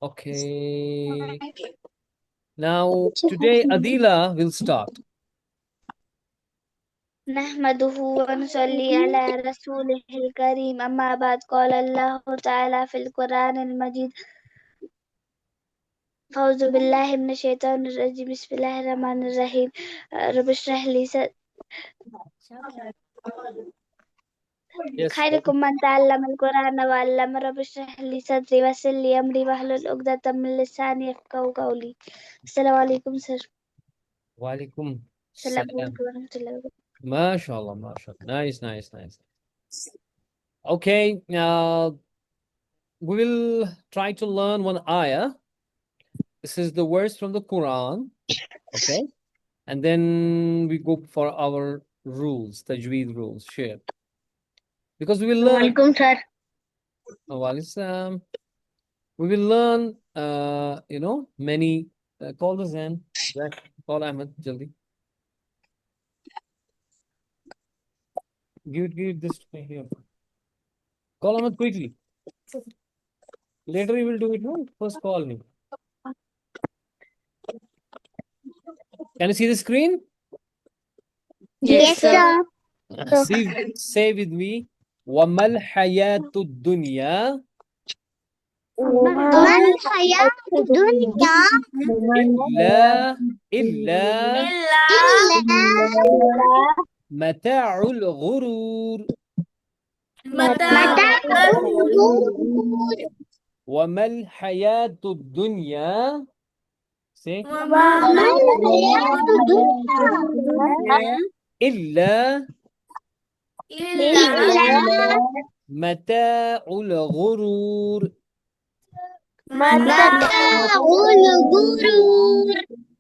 Okay. Now, today Adila will start. نحمده ونصلي على رسوله الكريم أما بعد قال الله تعالى في القرآن المجيد أعوذ بالله من الشيطان الرجيم بسم الله الرحمن الرحيم رب اشرح لي Yes. خيركم من تعلم القرآن وعلم رب اشرح لي صدري ويسر لي أمري واحلل عقدة من لساني يفقهوا قولي السلام عليكم سر Walaikum السلام salam. عليكم ورحمة الله وبركاته. MashaAllah, MashaAllah. Nice, nice, nice. Okay, we will try to learn one ayah. This is the verse from the Quran. Okay. And then we go for our rules, tajweed rules, share. Because we will learn. Welcome, sir. Waalaikumsalam. We will learn, many. Call the Zen. Call Ahmed, Jaldi. Give this to me here. Call Ahmed quickly. Later you will do it, no? First call me. Can you see the screen? Yes, sir. Say with me. وَمَا الْحَيَاةُ الدُّنْيَا وما الحياة الدنيا إلا إلا متاع الغرور. متاع الغرور وَمَا الْحَيَاةُ الدُّنْيا Say وما الحياة الدنيا إلا إلا متاع الغرور. متاع الغرور.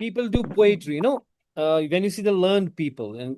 people do poetry, when you see the learned people,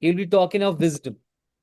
he will be talking of wisdom.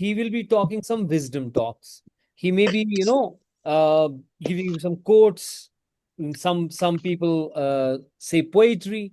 he will be talking some wisdom talks. He may be giving you some quotes. Some people say poetry.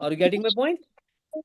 Are you getting my point?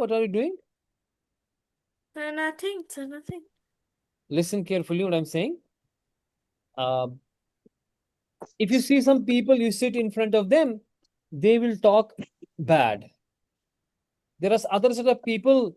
what are you doing? Nothing, sir, nothing. Listen carefully what I'm saying. If you see some people, you sit in front of them, they will talk bad. There are other set of people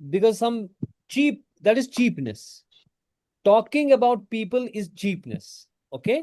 because some cheap, that is cheapness. Talking about people is cheapness. Okay?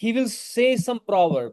he will say some proverb.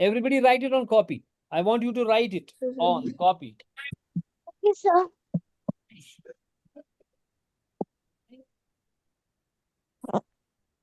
everybody write it on copy. I want you to write it on copy.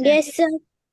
Yes, sir.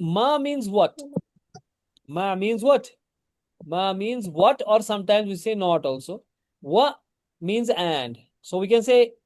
ma means what? Ma means what? Ma means what, or sometimes we say not also. Wa means and, so we can say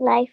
Life.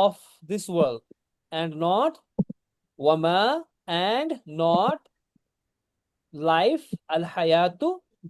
of this world, and not wama, and not life al-hayatu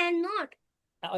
and not.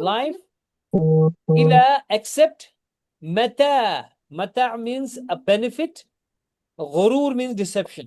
life. Ila, accept. Mata, mata means a benefit. Ghurur means deception.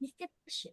Deception.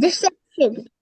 Deception.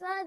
Sir,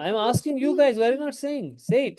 I am asking you guys, why are you not saying? Say it.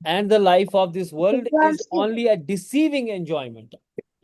And the life of this world is only a deceiving enjoyment.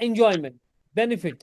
enjoyment, benefit,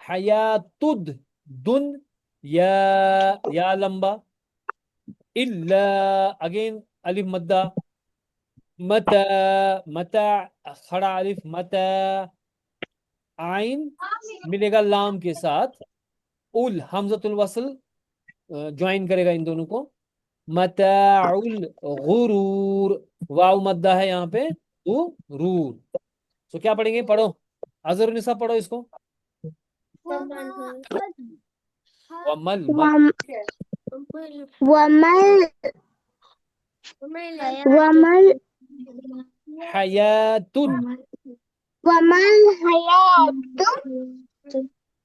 حیاتد دن یا لمبا الا again الف مدہ متا متا کھڑا الف متا عین ملے گا لام کے ساتھ حمزۃ الوصل جوائن کرے گا ان دونوں کو متاع الغرور واو مدہ ہے یہاں پہ غرور تو کیا پڑھیں گے پڑھو اظہر النساء پڑھو اس کو ومل مل ومل حیاتن ومل حیات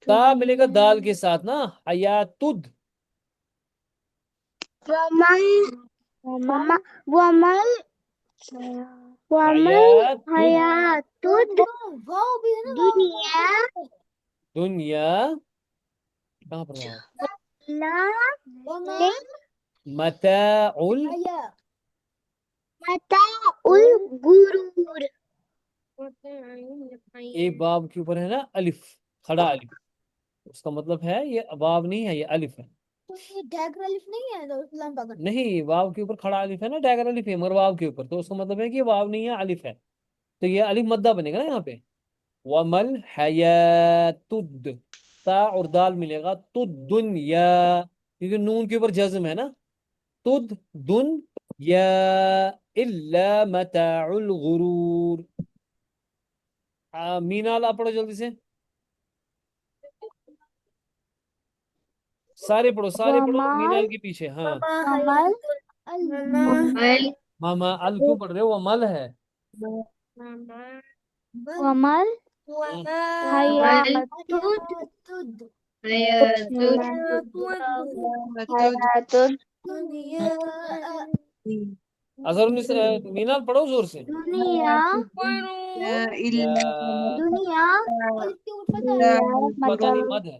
تا ملے گا دال کے ساتھ نا حیاتد ومل ومل ومل حیاتد حیات واو بھی ہے نا دنیا دنیا کہاں پر واو لا متاع متاع الغرور یہ باب کے اوپر ہے نا الف کھڑا الف اس کا مطلب ہے یہ باب نہیں ہے یہ الف ہے تو یہ ڈیگر الف نہیں ہے تو لمبا کرنا نہیں واو کے اوپر کھڑا الف ہے نا ڈیگر الف ہے مگر واو کے اوپر تو اس کا مطلب ہے کہ یہ واو نہیں ہے الف ہے تو یہ الف مدہ بنے گا نا یہاں پہ ومل حیاتد تا اور دال ملے گا تد دنیا کیونکہ نون کے اوپر جزم ہے نا تد دن یا الا متاع الغرور مینا لا پڑھو جلدی سے سارے پڑھو مینال کے پیچھے ہاں ماما ال کیوں پڑھ رہے ہو وہ مل ہے ومل حیات اظہر مینال پڑھو زور سے دنیا دنیا پتہ نہیں مد ہے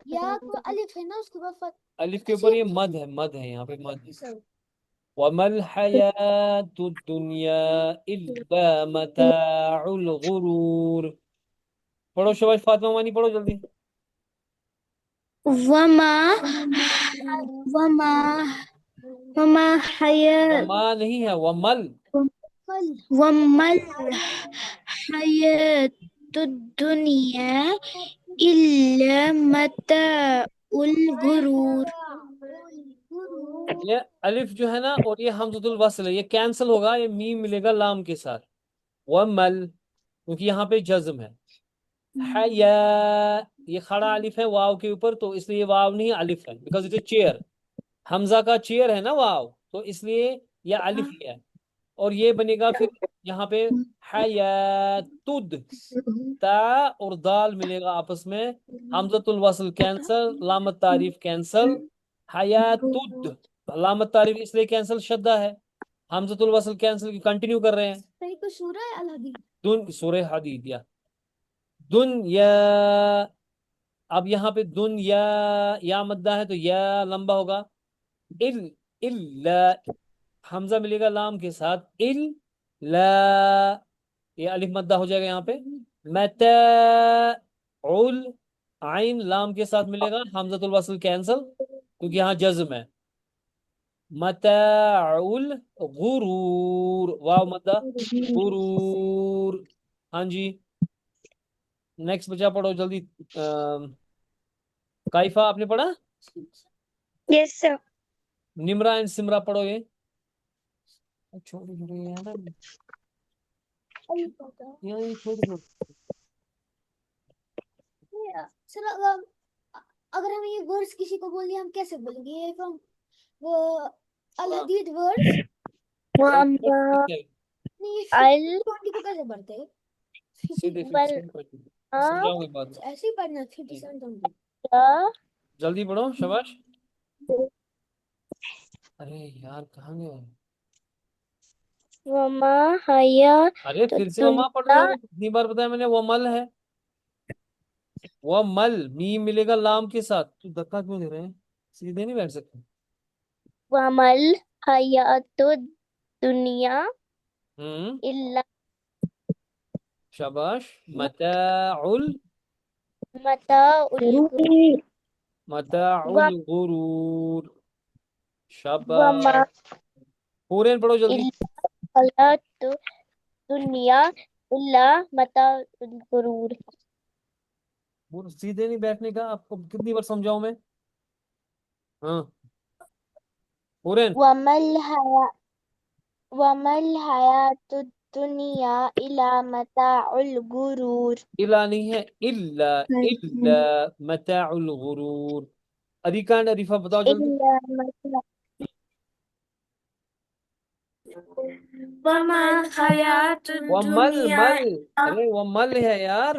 یا کو الف ہے نا اس کے بعد الف کے اوپر یہ مد ہے یہاں پہ مد وَمَا الْحَيَاةُ الدُّنْيَا إِلَّا مَتَاعُ الْغُرُورِ پڑھو شباش فاطمہ وانی پڑھو جلدی وما وما وما حیات وما نہیں ہے ومل ومل حیات الدنیا الا متاع الغرور یہ الف جو ہے نا اور یہ حمزۃ الوصل ہے یہ کینسل ہوگا یہ میم ملے گا لام کے ساتھ ومل کیونکہ یہاں پہ جزم ہے حیا یہ کھڑا الف ہے واو کے اوپر تو اس لیے واو نہیں الف ہے بیکاز اٹ از چیئر حمزہ کا چیئر ہے نا واو تو اس لیے یہ الف ہی ہے اور یہ بنے گا پھر یہاں پہ حیاتد تا اور دال ملے گا آپس میں حمزۃ الوصل کینسل علامت تعریف کینسل حیاتد علامت تعریف اس لیے کینسل شدہ ہے حمزۃ الوصل کینسل کنٹینیو کر رہے ہیں صحیح کو سورہ الحدید سورہ حدید یا دنیا اب یہاں پہ دنیا یا مدہ ہے تو یا لمبا ہوگا حمزہ ملے گا لام کے ساتھ یہ الف مدہ ہو جائے گا یہاں پہ متاع عین لام کے ساتھ ملے گا حمزۃ الوصل کینسل کیونکہ یہاں جزم ہے متاع الغرور واو مدہ غرور ہاں جی نیکسٹ بچہ پڑھو جلدی کائفہ آپ نے پڑھا یس سر نمرا اینڈ سمرا پڑھو یہ چھوٹے چھوٹے ہیں نا یہ چھوٹے چھوٹے سر اگر ہمیں یہ ورڈز کسی کو بولنے ہم کیسے بولیں گے یہ فرام وہ الحدید ورڈز ٹوینٹی کو کیسے پڑھتے ہیں سیدھے سمجھاؤں گی بات ایسے ہی پڑھنا 57 جلدی پڑھو شباش ارے یار کہاں گئے وما حیات ارے پھر سے وما پڑھ رہے ہو کتنی بار بتایا میں نے ومل ہے ومل میم ملے گا لام کے ساتھ تو دھکا کیوں دے رہے ہیں سیدھے نہیں بیٹھ سکتے ومل حیات الدنیا الا شباش متاع متاع الغرور متاع وما الغرور. شاباش. پورے پڑھو جلدی. الحیاۃ الدنیا الا متاع الغرور وہ سیدھے نہیں بیٹھنے کا. آپ کو کتنی بار سمجھاؤں میں؟ ہاں پورے. وما الحیاۃ الدنیا الا متاع الغرور. الا نہیں ہے, الا متاع الغرور. اریکا اینڈ عریفہ بتاؤ جلدی. الا متاع وما الحیاۃ ومل الدنیا مل. ارے ومل ہے یار.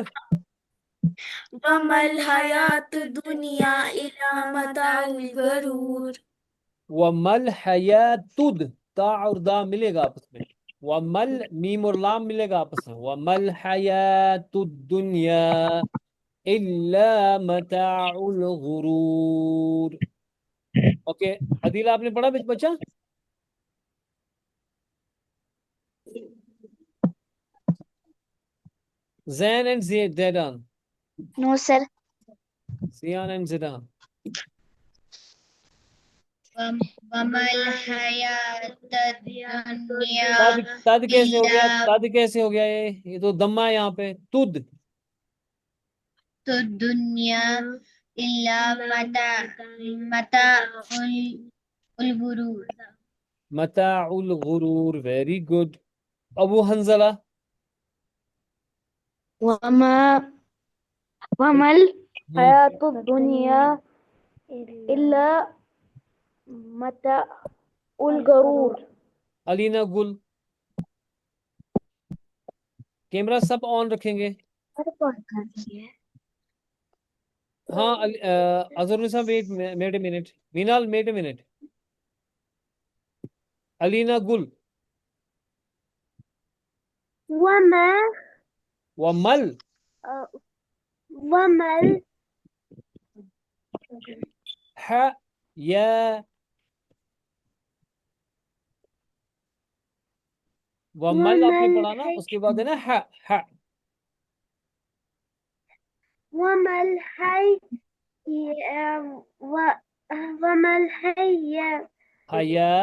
وما الحیاۃ الدنیا الا متاع الغرور. ومل حیاتد. تا اور دا ملے گا آپس میں. ومل میم اور لام ملے گا آپس میں. ومل حیات الدنیا الا متاع الغرور. اوکے عدیل آپ نے پڑھا بچہ؟ Zain and Zidan. No sir. Zayan and Zidan. وما الحیاۃ الدنیا تد کیسے ہو گیا؟ الا تد کیسے ہو گیا؟ یہ تو دمہ ہے یہاں پہ. تد. الدنیا الا متاع الغرور. متاع الغرور. Very good. ابو حنزلہ. وما الحیاۃ الدنیا الا متاع الغرور. علینا گل. کیمرہ سب آن رکھیں گے. ہاں Azhar un-Nisa wait a minute. Minal wait a minute. Alina Gul. وما ومل. ومل یا ومل آپ نے پڑھا نا, اس کے بعد ہے نا ح. وما الحیاۃ حیا.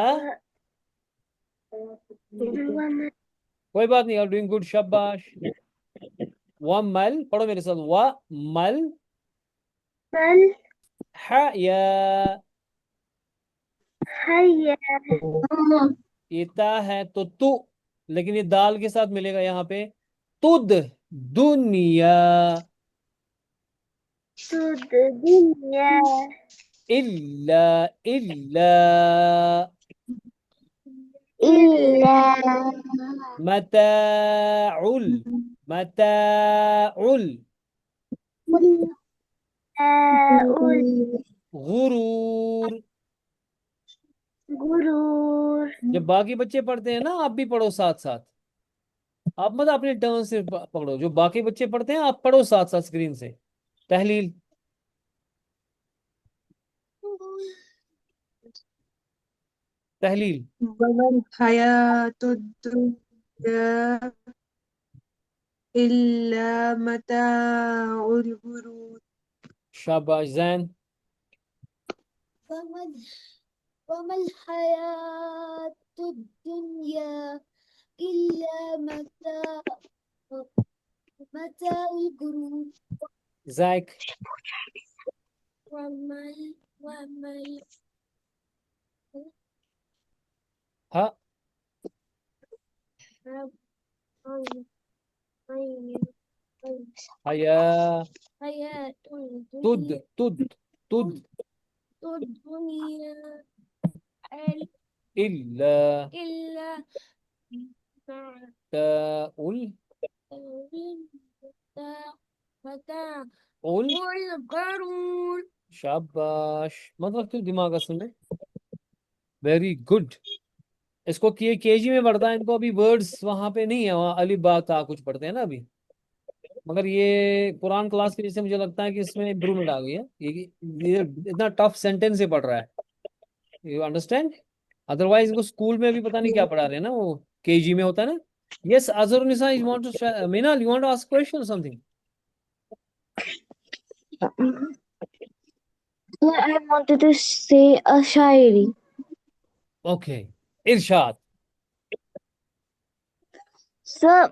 کوئی بات نہیں. Doing good. شاباش. ومل پڑھو میرے ساتھ. ومل حیا. یہ تا ہے تو لیکن یہ دال کے ساتھ ملے گا یہاں پہ. تد دنیا الا متاع غرور. جب باقی بچے پڑھتے ہیں نا آپ بھی پڑھو ساتھ ساتھ. آپ مت اپنے ٹرن سے پکڑو. جو باقی بچے پڑھتے ہیں آپ پڑھو ساتھ ساتھ اسکرین سے. تحلیل. تحلیل. وما الحياة الدنيا إلا متاع الغرور. شاباش. زین. وما الحياة الدنيا إلا متاع الغرور. زائک. وما ہاں حیا. الحياة تد الدنيا الا إلا متاع الغرور. شاباش. مطلب تو دماغ اصل میں. Very good. اس کو کے جی میں پڑھتا ہے. ان کو ابھی ورڈز وہاں پہ نہیں ہے. وہاں الف با تا کچھ پڑھتے ہیں نا ابھی. مگر یہ قرآن کلاس کی وجہ سے مجھے لگتا ہے کہ اس میں امپرومنٹ آ گئی ہے. یہ اتنا ٹف سینٹینس سے پڑھ رہا ہے. You understand. ادروائز ان کو اسکول میں بھی پتہ نہیں کیا پڑھا رہے ہیں نا. وہ کے جی میں ہوتا ہے نا. Yes Azhar un-Nisa you want to Minal you want to ask question something. I wanted to say a shairi. Okay. Irshad. Sir,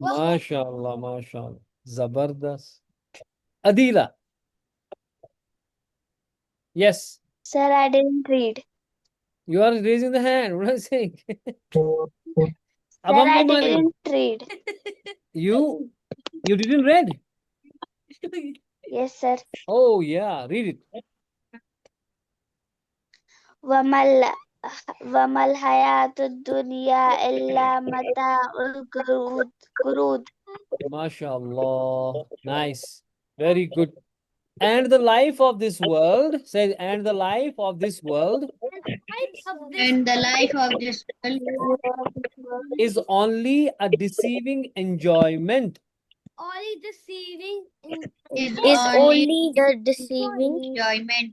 MashaAllah, MashaAllah. Zabardast. Adila. Yes. Sir, I didn't read. You are raising the hand. What am I saying? Sir, Abam I Momani. didn't read. You didn't read? Yes, sir. Oh yeah, read it. ومل ومل حياة الدنيا إلا متاع الغرور. MashaAllah. Nice. Very good. And the life of this world, says, and the life of this world And the life of this world is only a deceiving enjoyment. only deceiving Is is only only the deceiving enjoyment.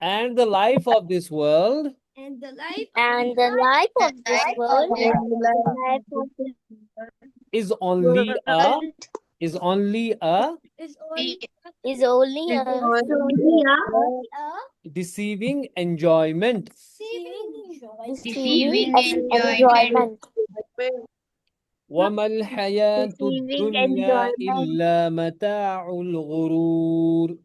And the life of this world And the life and the life of this life world of this is only a is only is only a deceiving enjoyment. deceiving enjoyment. وما الحياة Deceiving الدنيا enjoyment. إلا متاع الغرور.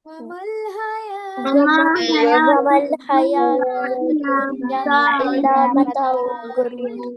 وما الحياة وما الحياة الدنيا إلا متاع الغرور.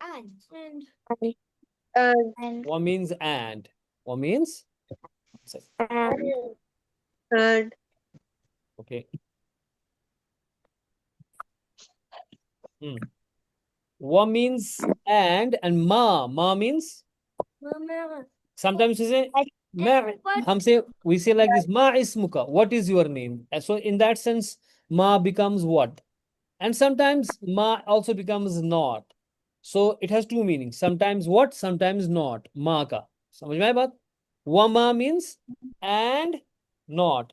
and And Wa means and. Wa means? And Okay. Wa means and ma means sometimes we say we say like this, ma ismuka, what is your name? And so in that sense ma becomes what, and sometimes ma also becomes not. So it has two meanings, sometimes what, sometimes not. Ma ka samajh mein aayi baat? Wa ma means and not.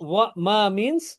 Wa ma means,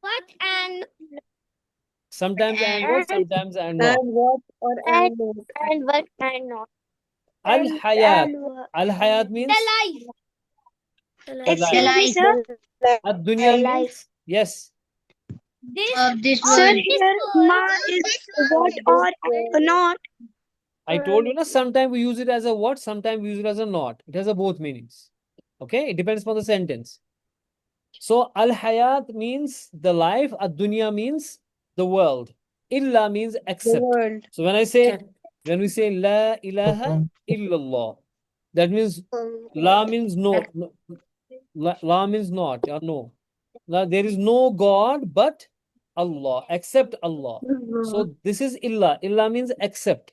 what and Sometimes and what, sometimes and not. and what or and not. and what and not. Al hayat. Al hayat means the life. Excuse me, sir. ad dunya Life. means yes. This Of this Sir, world. Ma is what or not. I told you na, sometimes we use it as a what, sometimes we use it as a not. It has a both meanings. Okay, it depends upon the sentence. So al hayat means the life, ad dunya means the world, illa means The except. world. So when we say la ilaha illallah, that means la means no, la means not or no. Now there is no God but Allah, except Allah. So this is illa. Illa means except.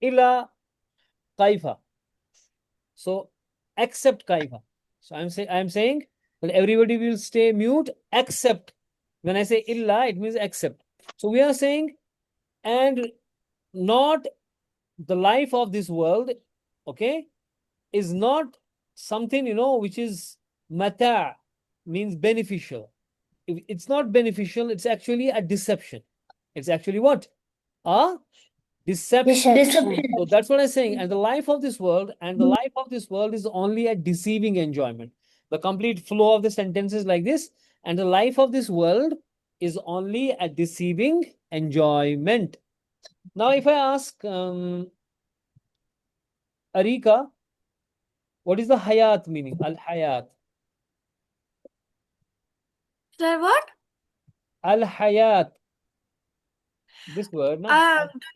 illa kaifa. So except kaifa. So I'm saying that everybody will stay mute except. When I say illa, it means except. So we are saying, and not the life of this world, okay, is not something, which is mata, means beneficial. If it's not beneficial, it's actually a deception. It's actually what? A deception. So that's what I'm saying. And the life of this world, is only a deceiving enjoyment. The complete flow of the sentence is like this. And the life of this world is only a deceiving enjoyment. Now, if I ask Arika, what is the hayat meaning? Al hayat. Sir, what? Al hayat. This word, na?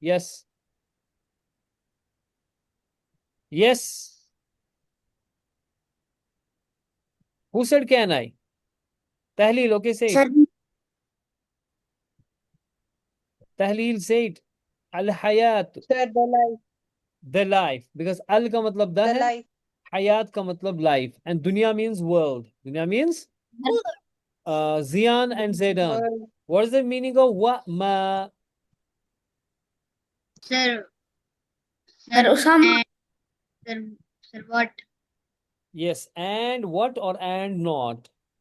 Yes. Yes. Who said can I? Tahleel, okay, say it. Sir, Tahleel, say it. Al-hayat, Sir, the life. the life. Because al ka matlab da The hai, life. hayat ka matlab life. And dunya means world. Dunya means Ziyan and Zaidan. World. What is the meaning of wa ma? Sir, Usama. Sir, what? Yes, and what or and not.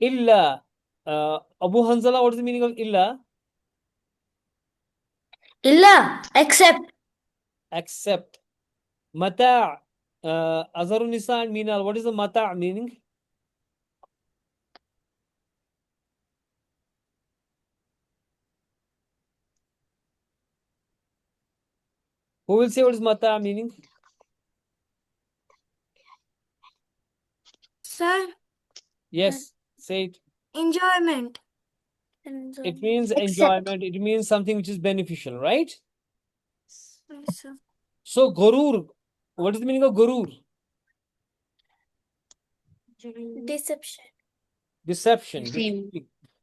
Illa. Abu Hanzala, what is the meaning of illa? Illa, except. Except. Mata'. Azharun Nisa and Minal, what is the mata' meaning? Who will say what is mata' meaning? Sir, Yes, say it. enjoyment. It means enjoyment. It means something which is beneficial, right? Sir. So, gurur. What is the meaning of gurur? Deception. Deception. Deceiving. Deceiving.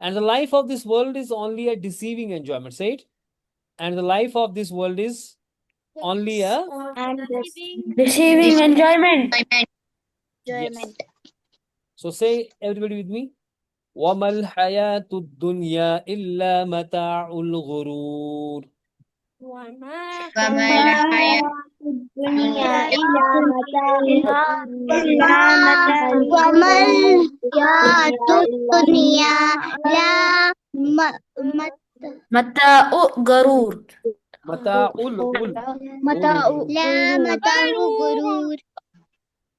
And the life of this world is only a deceiving enjoyment. Say it. And the life of this world is only a Deceiving enjoyment. yes. So say everybody with me. وَمَا الْحَيَاةُ الدُّنْيَا إِلَّا مَتَاعُ الْغُرُورِ. Mata'u garur. متاع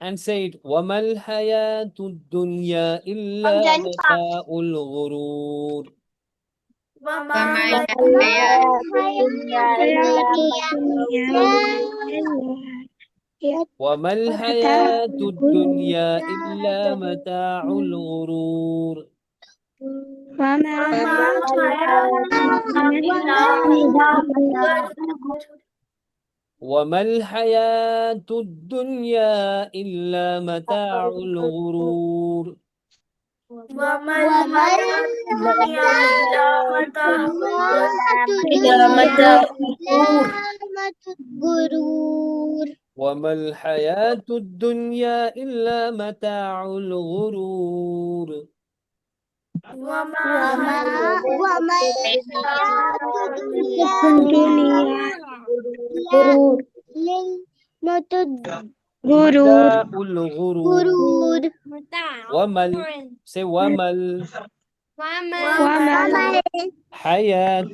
and say it. وَمَا الْحَيَاةُ الدُّنْيَا إِلَّا مَتَاعُ الْغُرُورِ. وَمَا الْحَيَاةُ الدُّنْيا إِلَّا مَتَاعُ الْغُرُورِ. وَمَا الْحَيَاةُ الدُّنْيا إِلَّا مَتَاعُ الْغُرُورِ. وَمَا الْحَيَاةُ الدُّنْيا إِلَّا مَتَاعُ الْغُرُورِ. متاع الغرور. وَمَا say وَمَا الحياة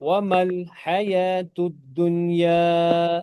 وَمَا الحياة الدنيا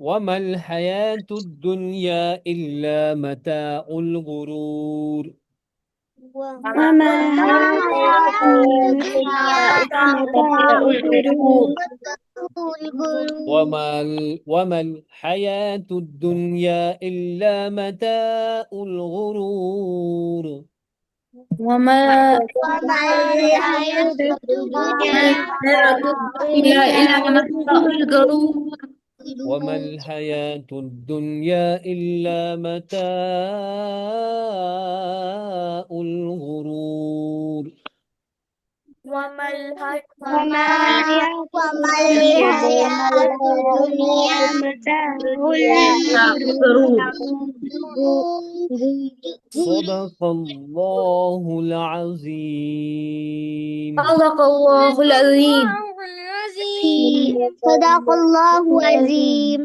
وَمَا الحياة الدنيا إلا متاع الغرور. وَمَا الحياة الدنيا إلا متاع الغرور. وَمَا الحياة الدنيا إلا متاع الغرور. صدق الله العظيم. صدق الله العظيم. صدق الله العظيم.